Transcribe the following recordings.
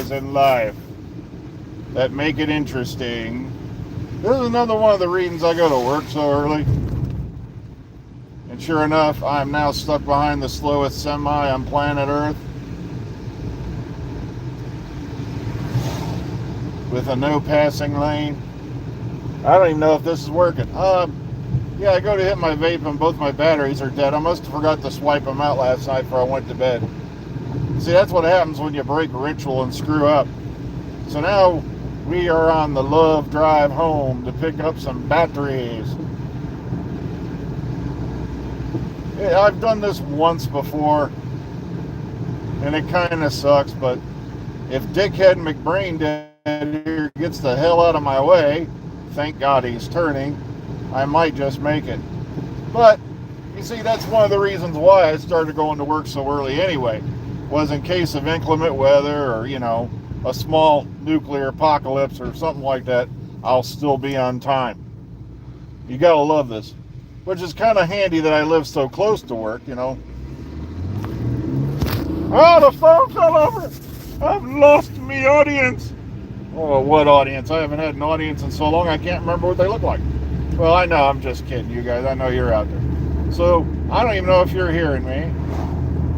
stories in life that make it interesting. This is another one of the reasons I go to work so early. And sure enough, I'm now stuck behind the slowest semi on planet Earth with a no passing lane. I don't even know if this is working. Yeah, I go to hit my vape and both my batteries are dead. I must have forgot to swipe them out last night before I went to bed. See, that's what happens when you break ritual and screw up. So now we are on the love drive home to pick up some batteries. Yeah, I've done this once before, and it kind of sucks, but if Dickhead McBrain here gets the hell out of my way, thank God he's turning, I might just make it. But, you see, that's one of the reasons why I started going to work so early anyway, was in case of inclement weather or, a small nuclear apocalypse or something like that, I'll still be on time. You gotta love this. Which is kind of handy that I live so close to work, Oh, the phone fell over! I've lost me audience! Oh, what audience? I haven't had an audience in so long I can't remember what they look like. Well, I know, I'm just kidding, you guys. I know you're out there. So, I don't even know if you're hearing me,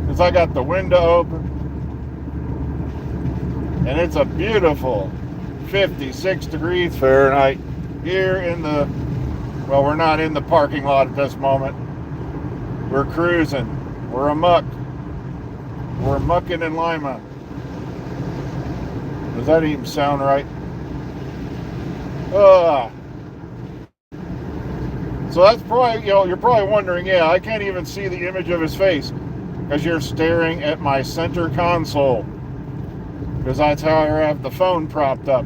because I got the window open, and it's a beautiful 56 degrees Fahrenheit here in the, well, we're not in the parking lot at this moment. We're cruising. We're amuck. We're mucking in Lima. Does that even sound right? So that's probably, you're probably wondering, yeah, I can't even see the image of his face because you're staring at my center console, because that's how I have the phone propped up.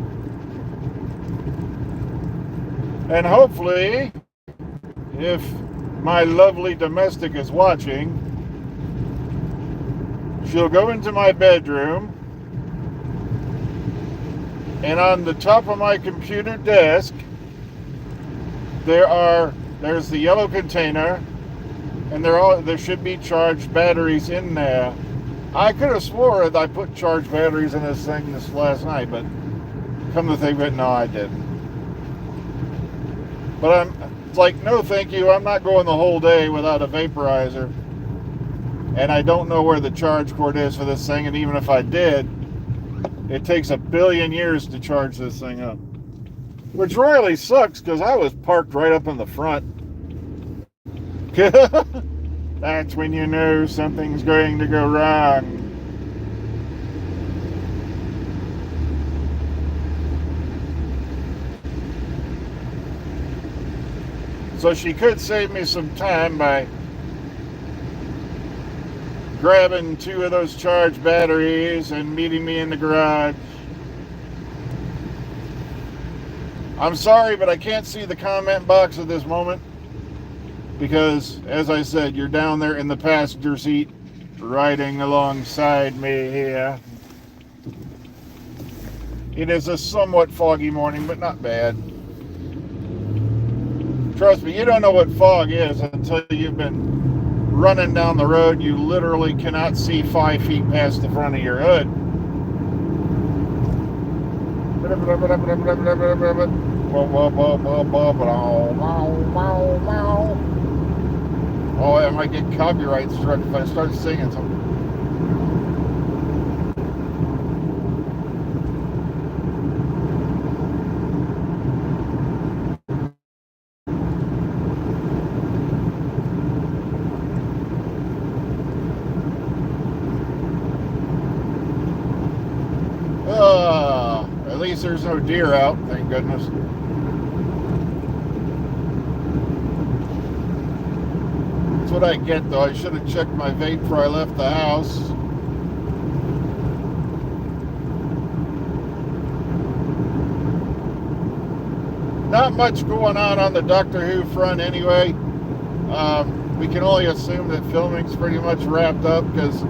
And hopefully, if my lovely domestic is watching, she'll go into my bedroom, and on the top of my computer desk, there's the yellow container, and there should be charged batteries in there. I could have swore that I put charged batteries in this thing this last night, but come to think of it, no, I didn't. But it's like, no thank you, I'm not going the whole day without a vaporizer. And I don't know where the charge cord is for this thing, and even if I did, it takes 1 billion years to charge this thing up. Which really sucks, because I was parked right up in the front. That's when you know something's going to go wrong. So she could save me some time by grabbing 2 of those charged batteries and meeting me in the garage. I'm sorry, but I can't see the comment box at this moment because, as I said, you're down there in the passenger seat riding alongside me here. It is a somewhat foggy morning, but not bad. Trust me, you don't know what fog is until you've been running down the road. You literally cannot see 5 feet past the front of your hood. Oh, I might get copyright struck if I start singing something. At least there's no deer out, thank goodness. That's what I get, though. I should have checked my vape before I left the house. Not much going on the Doctor Who front anyway. We can only assume that filming's pretty much wrapped up because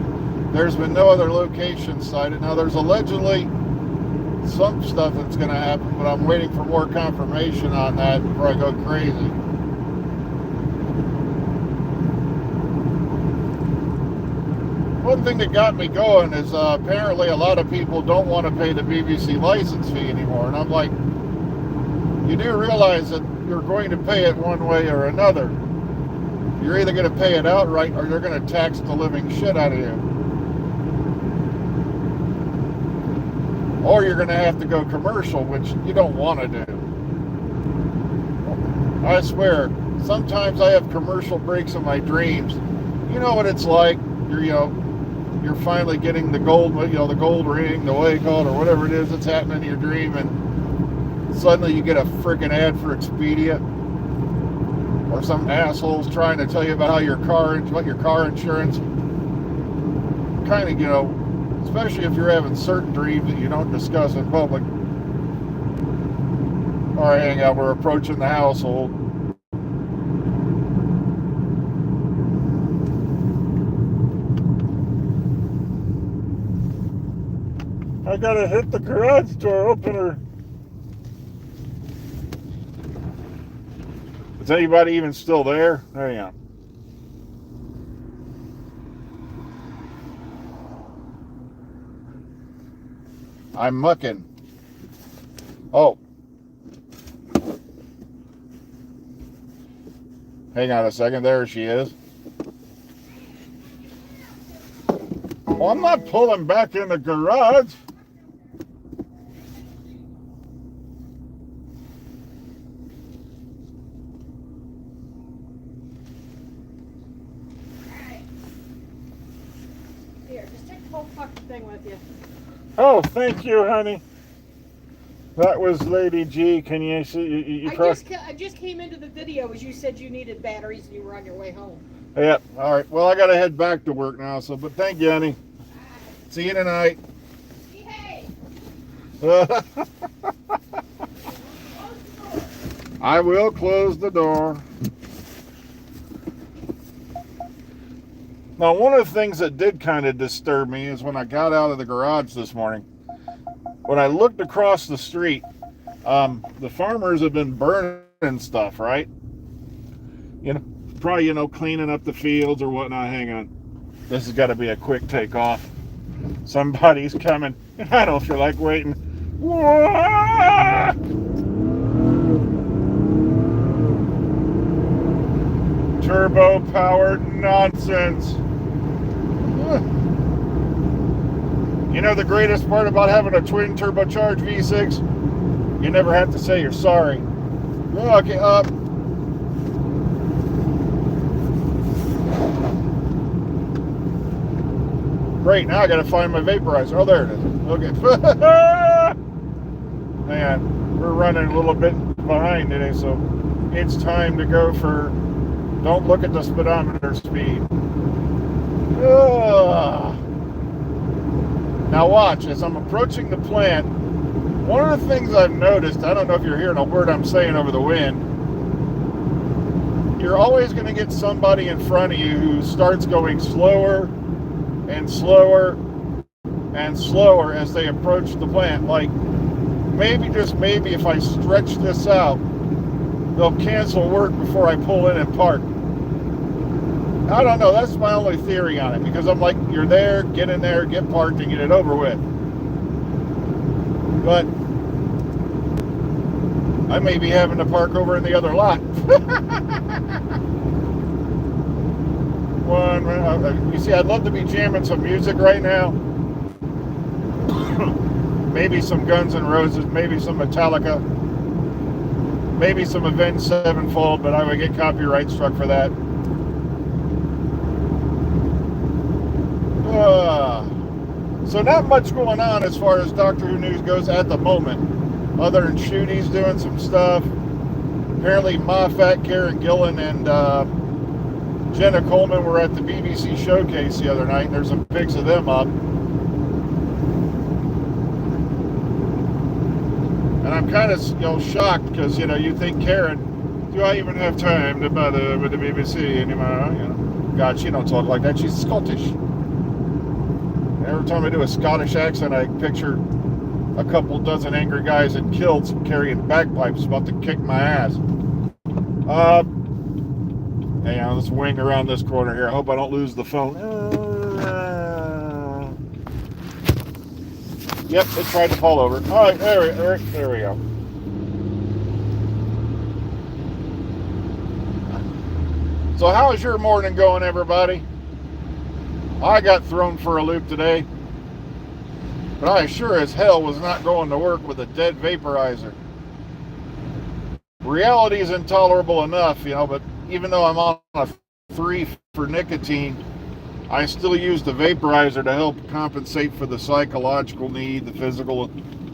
there's been no other location cited. Now, there's allegedly some stuff that's going to happen, but I'm waiting for more confirmation on that before I go crazy. one thing that got me going is apparently a lot of people don't want to pay the BBC license fee anymore. And I'm like, you do realize that you're going to pay it one way or another. You're either going to pay it outright or you're going to tax the living shit out of you. Or you're going to have to go commercial, which you don't want to do. I swear, sometimes I have commercial breaks in my dreams. You know what it's like. You're finally getting the gold, the gold ring, the way called, or whatever it is that's happening in your dream, and suddenly you get a freaking ad for Expedia, or some asshole's trying to tell you about your car insurance. Kind of, especially if you're having certain dreams that you don't discuss in public. All right, hang out. We're approaching the household. I gotta hit the garage door opener. Is anybody even still there? There you go. I'm mucking. Oh. Hang on a second. There she is. Oh, I'm not pulling back in the garage. With you. Oh, thank you, honey. That was Lady G. Can you see? I just came into the video as you said you needed batteries and you were on your way home. Yep. All right. Well, I got to head back to work now. But thank you, honey. See you tonight. Hey. I will close the door. Now, one of the things that did kind of disturb me is when I got out of the garage this morning. When I looked across the street, the farmers have been burning stuff, right? Probably, cleaning up the fields or whatnot. Hang on. This has got to be a quick takeoff. Somebody's coming. I don't feel like waiting. Turbo-powered nonsense. The greatest part about having a twin turbocharged V6? You never have to say you're sorry. Okay, up. Great, now I gotta find my vaporizer. Oh, there it is. Okay. Man, we're running a little bit behind today, so it's time to go for don't look at the speedometer speed. Now watch, as I'm approaching the plant, one of the things I've noticed, I don't know if you're hearing a word I'm saying over the wind, you're always going to get somebody in front of you who starts going slower and slower and slower as they approach the plant. Like, maybe, just maybe, if I stretch this out, they'll cancel work before I pull in and park. I don't know, that's my only theory on it, because I'm like, you're there, get in there, get parked, and get it over with. But I may be having to park over in the other lot. You see, I'd love to be jamming some music right now. Maybe some Guns N' Roses, maybe some Metallica, maybe some Avenged Sevenfold, but I would get copyright struck for that. So not much going on as far as Doctor Who news goes at the moment, other than Shooty's doing some stuff. Apparently Moffat, Karen Gillan, and Jenna Coleman were at the BBC showcase the other night, and there's some pics of them up. And I'm kind of shocked, because you think, Karen, do I even have time to bother with the BBC anymore? God, she don't talk like that. She's Scottish. Every time I do a Scottish accent, I picture a couple dozen angry guys in kilts carrying bagpipes about to kick my ass. Hang on, let's wing around this corner here. I hope I don't lose the phone. Yep, it tried to fall over. All right, there we go. So how's your morning going, everybody? I got thrown for a loop today, but I sure as hell was not going to work with a dead vaporizer. Reality is intolerable enough, but even though I'm on a 3 for nicotine, I still use the vaporizer to help compensate for the psychological need, the physical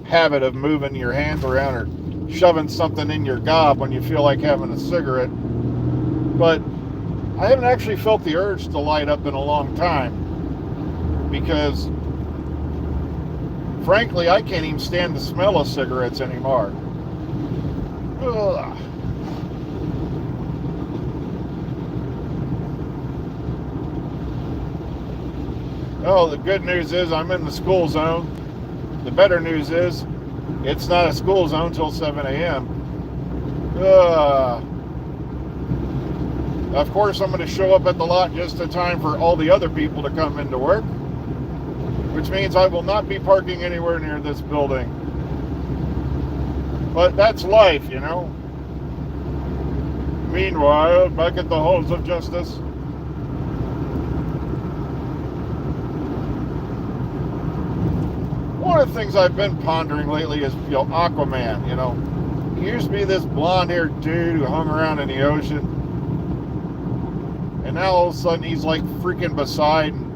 habit of moving your hands around or shoving something in your gob when you feel like having a cigarette. But I haven't actually felt the urge to light up in a long time because, frankly, I can't even stand the smell of cigarettes anymore. Ugh. Oh, the good news is I'm in the school zone. The better news is it's not a school zone till 7 a.m. Of course, I'm going to show up at the lot just in time for all the other people to come into work, which means I will not be parking anywhere near this building. But that's life, Meanwhile, back at the halls of justice. One of the things I've been pondering lately is, Aquaman, He used to be this blonde-haired dude who hung around in the ocean. And now all of a sudden he's like freaking Poseidon.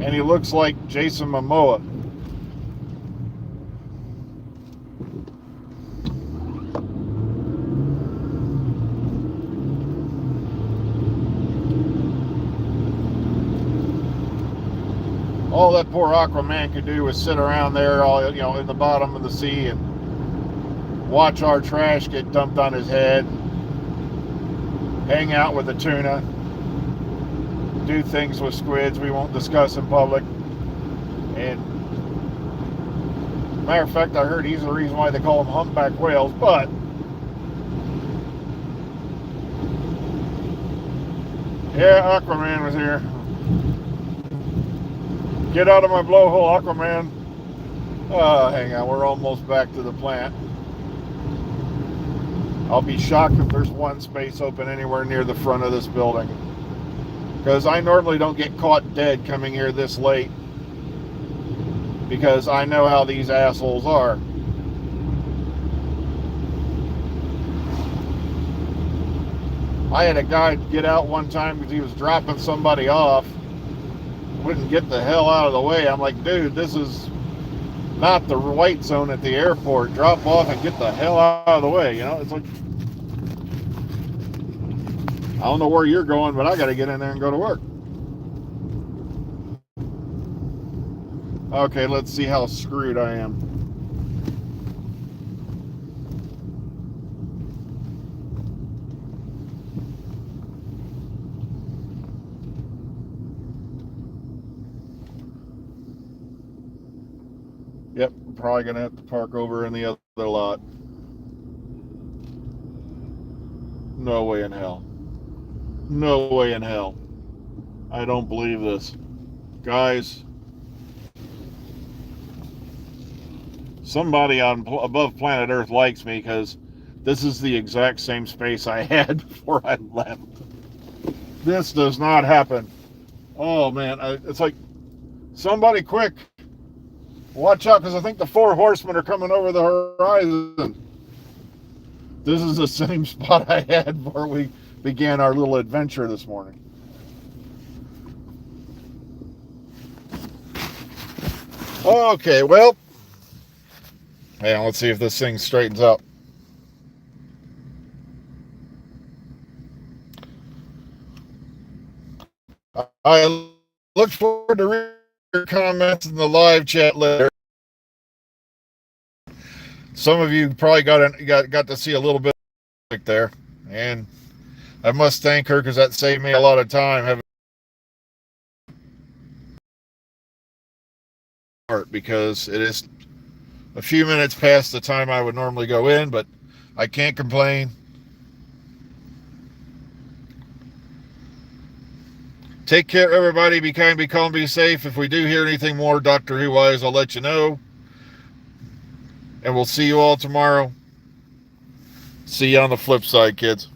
And he looks like Jason Momoa. All that poor Aquaman could do was sit around there, in the bottom of the sea and watch our trash get dumped on his head, hang out with the tuna, do things with squids we won't discuss in public. And matter of fact, I heard he's the reason why they call them humpback whales. But yeah, Aquaman was here. Get out of my blowhole, Aquaman. Hang on, we're almost back to the plant. I'll be shocked if there's one space open anywhere near the front of this building, because I normally don't get caught dead coming here this late, because I know how these assholes are. I had a guy get out one time because he was dropping somebody off, wouldn't get the hell out of the way. I'm like, dude, this is not the white zone at the airport. Drop off and get the hell out of the way. It's like, I don't know where you're going, but I got to get in there and go to work. Okay, let's see how screwed I am. Yep, I'm probably going to have to park over in the other lot. No way in hell. No way in hell. I don't believe this. Guys, somebody above planet Earth likes me, because this is the exact same space I had before I left. This does not happen. Oh, man. It's like, somebody quick. Watch out, because I think the 4 horsemen are coming over the horizon. This is the same spot I had before we began our little adventure this morning. Okay, well, yeah, let's see if this thing straightens up. I look forward to reading your comments in the live chat later. Some of you probably got to see a little bit there, and I must thank her, because that saved me a lot of time having, because it is a few minutes past the time I would normally go in, but I can't complain. Take care, everybody. Be kind, be calm, be safe. If we do hear anything more Doctor Who wise, I'll let you know. And we'll see you all tomorrow. See you on the flip side, kids.